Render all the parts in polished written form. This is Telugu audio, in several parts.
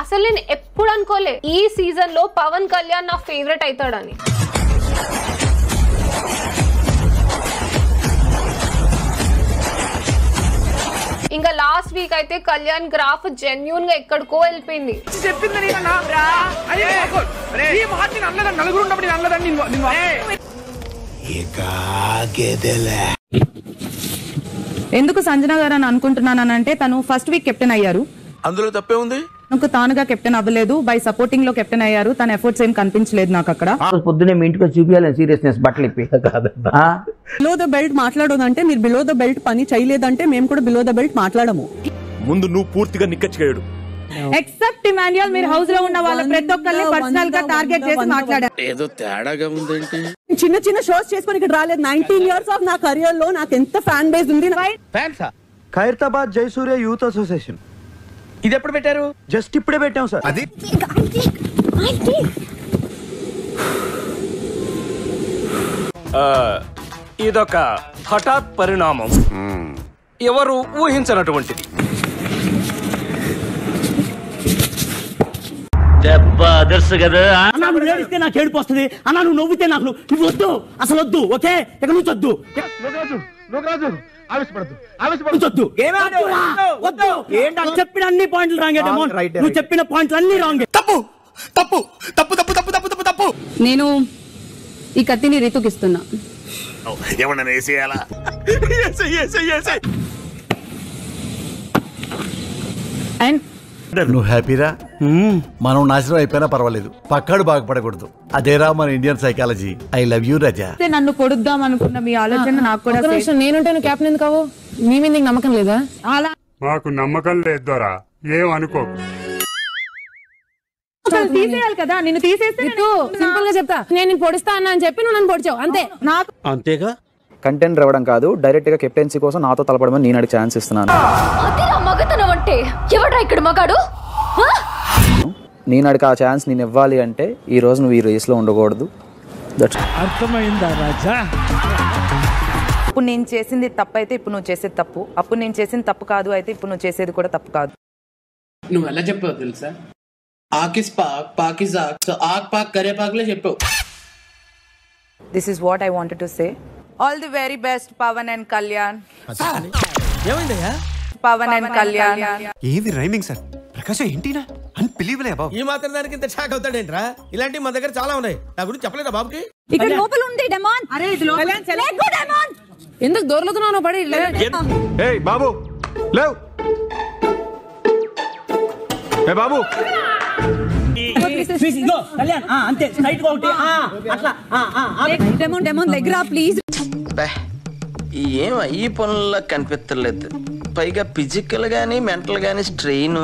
అసలు నేను ఎప్పుడు అనుకోలే ఈ సీజన్ లో పవన్ కళ్యాణ్ నా ఫేవరెట్ అవుతాడని. ఇంకా లాస్ట్ వీక్ అయితే కళ్యాణ్ గ్రాఫ్ జెన్యూన్ గా ఎక్కడికో వెళ్ళిపోయింది. ఎందుకు సంజన గారు అని అనుకుంటున్నానంటే తను ఫస్ట్ వీక్ కెప్టెన్ అయ్యారు, అందులో తప్పే ఉంది. నాకు తానుగా కెప్టెన్ అవ్వలేదు, బై సపోర్టింగ్ లో కెప్టెన్ అయ్యారు, తన ఎఫర్ట్స్ ఏం కనిపించలేదు నాకు అక్కడ. పొద్దునే మీ ఇంటికి చూపించాలి సీరియస్నెస్ బట్టలు ఇప్పి. బిలో ద బెల్ట్ మాట్లాడోదంటే మీరు బిలో ద బెల్ట్ పని చేయలేదంటే మేము కూడా బిలో ద బెల్ట్ మాట్లాడము. ముందు నువ్వు పూర్తిగా నిక్కచ్చిగాడు. ఎక్సెప్ట్ ఇమాన్యుయల్ మీరు హౌస్ లో ఉన్న వాళ్ళ ప్రతి ఒక్కరిని పర్సనల్ గా టార్గెట్ చేసి మాట్లాడారు. ఏదో తేడాగా ఉందంటే చిన్న చిన్న షోస్ చేసుకొని ఇక్కడ రాలేదు. 19 years ఆఫ్ నా కెరియర్ లో నాకు ఎంత ఫ్యాన్ బేస్ ఉంది. ఖైరతాబాద్ జయసూర్య యూత్ అసోసియేషన్ ఇది ఎప్పుడు పెట్టారు? జస్ట్ ఇప్పుడే పెట్టాం సార్. అది ఇదొక హఠాత్ పరిణామం, ఎవరు ఊహించనటువంటిది. నువ్వు ఏడిస్తే నాకు ఏడుపు వస్తుంది అన్నా, నువ్వు నవ్వితే నాకు నువ్వు వద్దు, అసలు వద్దు. ఓకే ఇక నువ్వు వద్దు, చెప్పిన అన్ని పాయింట్లు రాంగ్. నువ్వు చెప్పిన పాయింట్లు అన్ని రాంగ్. తప్పు తప్పు తప్పు తప్పు తప్పు తప్పు తప్పు తప్పు. నేను ఈ కత్తిని రితుకిస్తున్నా. ఏమన్నా వేసేయాలా? అండ్ నువ్వు హ్యాపీరా? మనం నాశనం అయిపోయినా పర్వాలేదు, పక్కాడు బాగుపడకూడదు. అదేరా మన Indian psychology. I love you Raja. నన్ను పొడుద్దాం అనుకున్న మీ ఆలోచన నాకు కూడా. నేనుంటే నువ్వు కెప్టెన్ ఎందుకు కావు? మీ మీద నీకు నమ్మకం లేదా? అలా మాకు నమ్మకం లేదు దొరా, ఏం అనుకో. తీసేయాలి కదా, నిన్ను తీసేస్తే సింపుల్ గా చెప్తా, నేను పొడిస్తా అన్నా అని చెప్పి నువ్వు నన్ను పొడిచావు అంతే. నాకు అంతేగా. కంటెంట్ రావడం కాదు, డైరెక్ట్ గా కెప్టెన్సీ కోసం నాతో తలపడమని నేను అడిగి ఛాన్స్ ఇస్తున్నాను. నేను అడిగి ఆ ఛాన్స్ నేను ఇవ్వాలి అంటే ఈ రోజు నువ్వు ఈ రేస్ లో ఉండకూడదు. అర్థమైందా రాజా? ఇప్పుడు నేను చేసింది తప్పు అయితే ఇప్పుడు నువ్వు చేసేది తప్పు, అప్పుడు నేను చేసింది తప్పు కాదు అయితే ఇప్పుడు నువ్వు చేసేది కూడా తప్పు కాదు. నువ్వు ఎలా చెప్పావు తెలుసా? ఆకిస్ పాక్ పాకిస్ ఆక్, సో ఆక్ పాక్ కరే పాక్లే చెప్పావు. This is what I wanted to say. All the very best Pavan and Kalyan. ఏమైందయ్యా? పవన్ అండ్ కళ్యాణ్. ఏది రైమింగ్ సార్? ప్రకాశం ఏంటినా అన్బిలీవబుల్ బాబు. ఈ మాత్రం దానికి ఇంత షాక్ అవుతాడేంట్రా? ఇలాంటివి మా దగ్గర చాలా ఉన్నాయి. నా గురించి చెప్పలేదా బాబుకి? ఇక్కడ లోపల ఉంది డెమాన్. అరే ఇది లోపల డెమాన్. ఎందుకు దొర్లుతున్నావు పడి? ఏయ్ బాబు లేవ్. ఏ బాబు కళ్యాణ్ అంతే స్ట్రైట్ గా ఒకటి అట్లా. డెమాన్ డెమాన్ లెగ్రా ప్లీజ్. ఏం ఈ పనుల్లో కనిపించలేదు, పైగా ఫిజికల్ గానీ మెంటల్ గానీ స్ట్రెయిన్.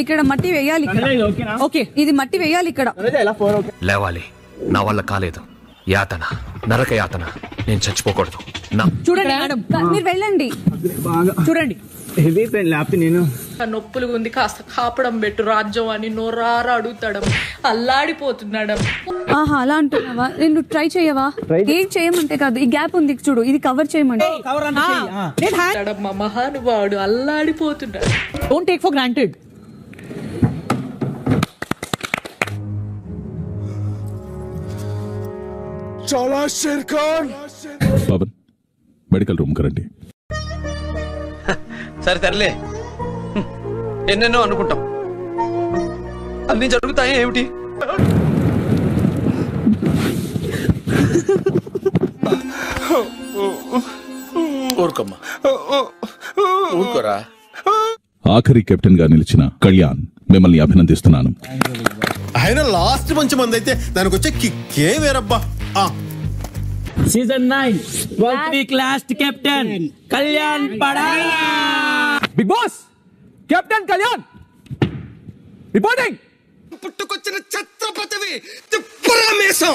ఇక్కడ మట్టి వేయాలి. ఓకే ఇది మట్టి వేయాలి ఇక్కడ. లేవాలి, నా వల్ల కాలేదు. యాతన, నరక యాతన, నేను చచ్చిపోకూడదు. చూడండి మేడం, మీరు వెళ్ళండి. చూడండి హెవీ పెయిన్ లేకపోతే నేను నొప్పులుగా ఉంది, కాస్త కాపడం పెట్టు రాజ్యం అని నోరారా అడుగుతాడు. అల్లాడిపోతున్నాడు. ఆహా అలా అంటున్నావా? నువ్వు ట్రై చేయవా? ఏం చేయమంటే కాదు, ఈ గ్యాప్ ఉంది చూడు, ఇది కవర్ చేయమంటే. మా మహానుభావుడు అల్లాడిపోతున్నాడు. Don't take for granted. చాలా షేర్ ఖాన్. పవన్ మెడికల్ రూమ్ కరండి. సరే తరలే, ఎన్నెన్నో అనుకుంటాం, అన్ని జరుగుతాయి ఏమిటి? ఊరుకోమ్మా, ఊరుకోరా. ఆఖరి కెప్టెన్ గా నిలిచిన కళ్యాణ్ మిమ్మల్ని అభినందిస్తున్నాను. ఆయన లాస్ట్ మంచి మంది అయితే దానికి వచ్చే కిక్కే వేరబ్బా. Season 9 12th week last captain Kalyan పడా. Bigg Boss captain Kalyan reporting. పుట్టుకొచ్చిన ఛత్రపతివి తిప్పరా మీసం.